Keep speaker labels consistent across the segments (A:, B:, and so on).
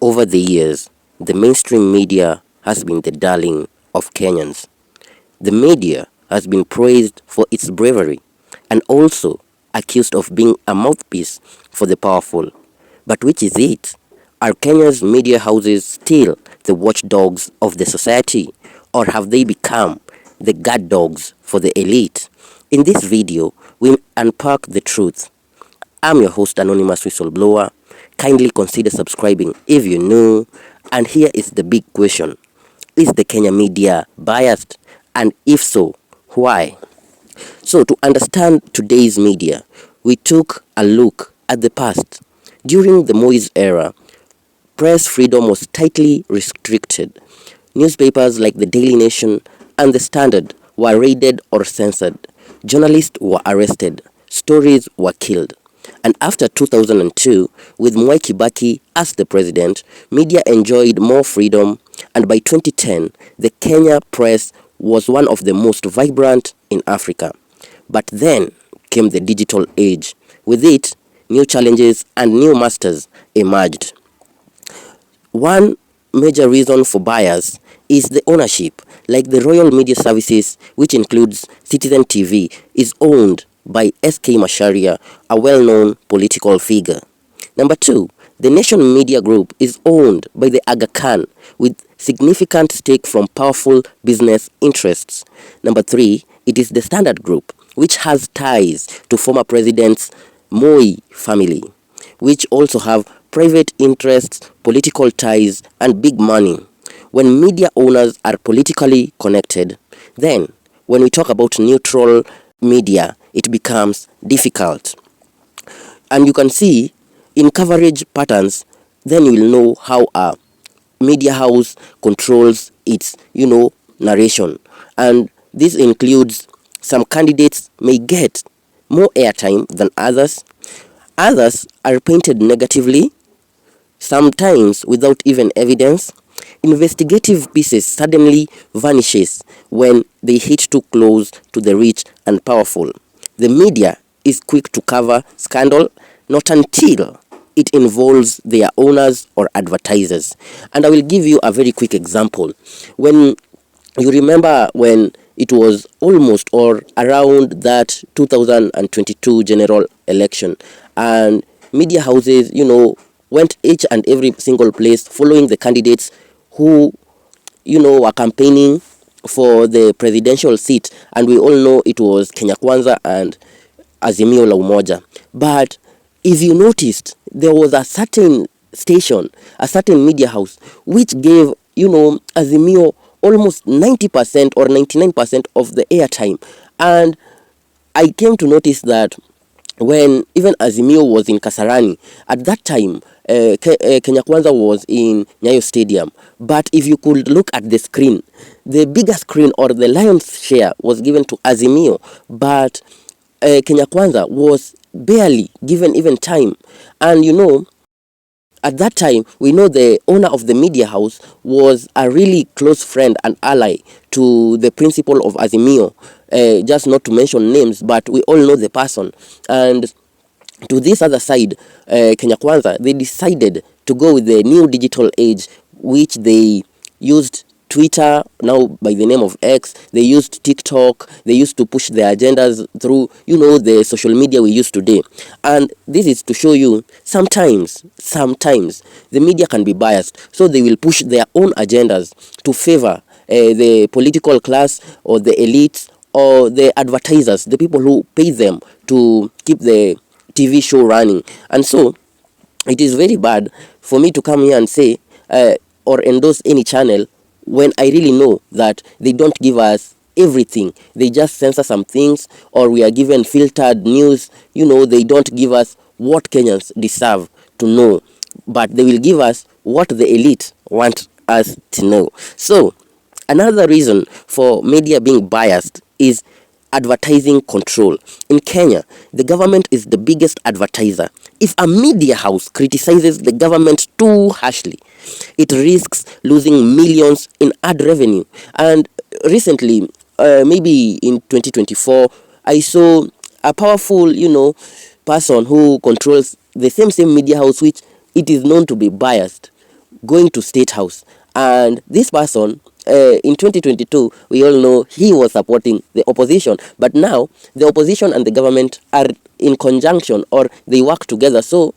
A: Over the years, the mainstream media has been the darling of Kenyans. The media has been praised for its bravery and also accused of being a mouthpiece for the powerful. But which is it? Are Kenya's media houses still the watchdogs of the society, or have they become the guard dogs for the elite? In this video, we unpack the truth. I'm your host, Anonymous Whistleblower. Kindly consider subscribing if you're new. And here is the big question. Is the Kenyan media biased? And if so, why? So to understand today's media, we took a look at the past. During the Moise era, press freedom was tightly restricted. Newspapers like the Daily Nation and the Standard were raided or censored. Journalists were arrested. Stories were killed. And after 2002, with Mwai Kibaki as the president, media enjoyed more freedom, and by 2010, the Kenya press was one of the most vibrant in Africa. But then came the digital age. With it, new challenges and new masters emerged. One major reason for bias is the ownership. Like the Royal Media Services, which includes Citizen TV, is owned by SK Macharia, a well-known political figure. Number two, the Nation Media Group is owned by the Aga Khan with significant stake from powerful business interests. Number three, it is the Standard Group, which has ties to former President's Moi family, which also have private interests, political ties, and big money. When media owners are politically connected, then when we talk about neutral media, it becomes difficult. And you can see in coverage patterns, then you will know how a media house controls its, narration. And this includes some candidates may get more airtime than others. Others are painted negatively, sometimes without even evidence. Investigative pieces suddenly vanishes when they hit too close to the rich and powerful. The media is quick to cover scandal, not until it involves their owners or advertisers. And I will give you a very quick example. When you remember when it was almost or around that 2022 general election, and media houses, went each and every single place following the candidates who, were campaigning for the presidential seat, and we all know it was Kenya Kwanza and Azimio la Umoja. But if you noticed, there was a certain station, a certain media house, which gave, Azimio almost 90% or 99% of the airtime. And I came to notice that when even Azimio was in Kasarani, at that time, Kenya Kwanza was in Nyayo Stadium. But if you could look at the screen, the bigger screen or the lion's share was given to Azimio, but Kenya Kwanza was barely given even time. And at that time, we know the owner of the media house was a really close friend and ally to the principal of Azimio. Just not to mention names, but we all know the person. And to this other side, Kenya Kwanza, they decided to go with the new digital age, which they used Twitter, now by the name of X. They used TikTok. They used to push their agendas through, the social media we use today. And this is to show you sometimes the media can be biased. So they will push their own agendas to favor the political class or the elites or the advertisers, the people who pay them to keep the TV show running. And so it is very bad for me to come here and say or endorse any channel when I really know that they don't give us everything. They just censor some things, or we are given filtered news. They don't give us what Kenyans deserve to know, but they will give us what the elite want us to know. So another reason for media being biased is advertising control. In Kenya, the government is the biggest advertiser. If a media house criticizes the government too harshly, it risks losing millions in ad revenue. And recently, maybe in 2024, I saw a powerful, person who controls the same media house, which it is known to be biased, going to State House. And this person, in 2022, we all know he was supporting the opposition. But now, the opposition and the government are in conjunction, or they work together. So,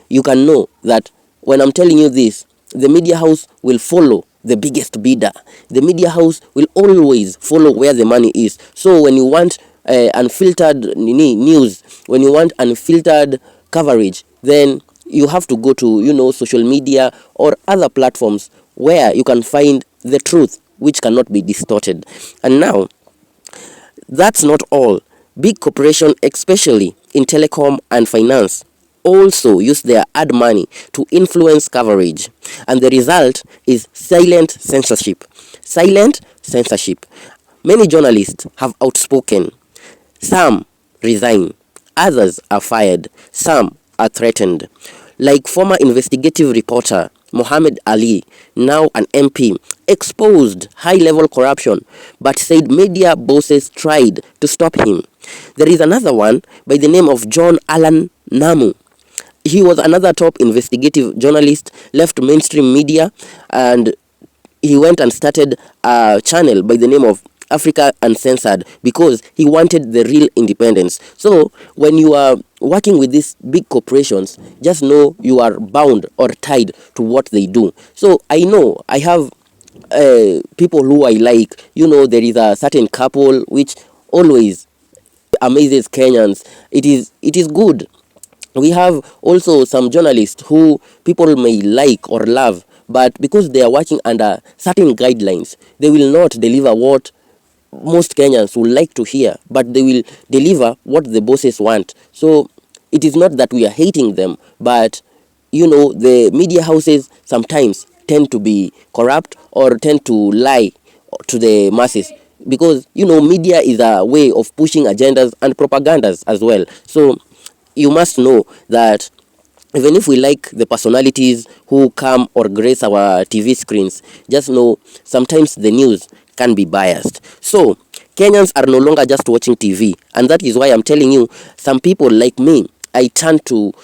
A: you can know that when I'm telling you this, the media house will follow the biggest bidder. The media house will always follow where the money is. So when you want unfiltered news, when you want unfiltered coverage, then you have to go to, social media or other platforms where you can find the truth, which cannot be distorted. And now, that's not all. Big corporations, especially in telecom and finance, also use their ad money to influence coverage. And the result is silent censorship. Silent censorship. Many journalists have outspoken. Some resign, others are fired, some are threatened. Like former investigative reporter Mohammed Ali, now an MP, exposed high-level corruption but said media bosses tried to stop him. There is another one by the name of John Allan Namu. He was another top investigative journalist, left mainstream media, and he went and started a channel by the name of Africa Uncensored because he wanted the real independence. So when you are working with these big corporations, just know you are bound or tied to what they do. So I know I have people who I like. There is a certain couple which always amazes Kenyans. It is good. We have also some journalists who people may like or love, but because they are working under certain guidelines, they will not deliver what most Kenyans would like to hear, but they will deliver what the bosses want. So it is not that we are hating them, but the media houses sometimes tend to be corrupt or tend to lie to the masses, because media is a way of pushing agendas and propagandas as well. So you must know that even if we like the personalities who come or grace our TV screens, just know sometimes the news can be biased. So Kenyans are no longer just watching TV, and that is why I'm telling you, some people like me, I turn to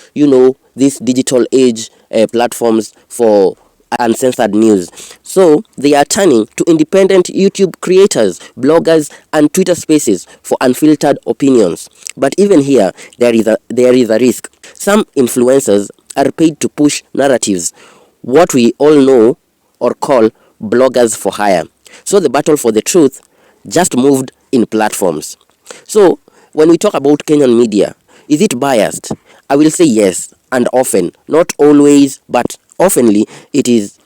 A: these digital age platforms for uncensored news. So they are turning to independent YouTube creators, bloggers, and Twitter spaces for unfiltered opinions. But even here, there is a risk. Some influencers are paid to push narratives, what we all know or call bloggers for hire. So the battle for the truth just moved in platforms. So when we talk about Kenyan media, is it biased? I will say yes, and often, not always, but oftenly it is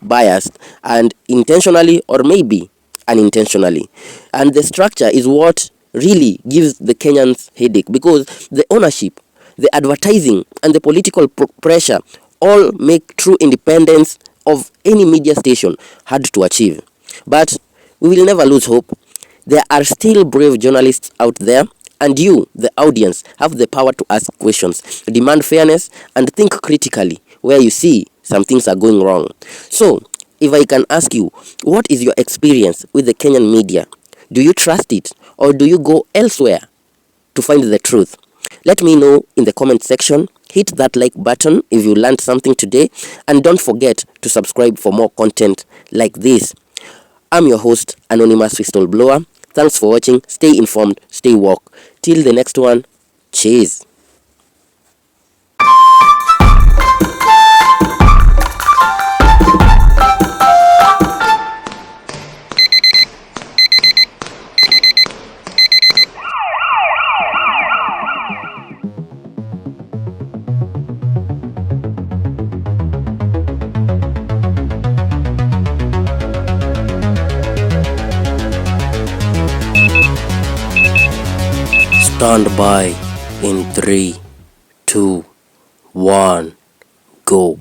A: biased, and intentionally or maybe unintentionally. And the structure is what really gives the Kenyans headache, because the ownership, the advertising, and the political pressure all make true independence of any media station hard to achieve. But we will never lose hope. There are still brave journalists out there, and you, the audience, have the power to ask questions, demand fairness, and think critically where you see some things are going wrong. So, if I can ask you, what is your experience with the Kenyan media? Do you trust it, or do you go elsewhere to find the truth? Let me know in the comment section. Hit that like button if you learned something today, and don't forget to subscribe for more content like this. I'm your host, Anonymous Whistleblower. Thanks for watching. Stay informed, stay woke. Till the next one, cheers. Stand by in 3, 2, 1, go.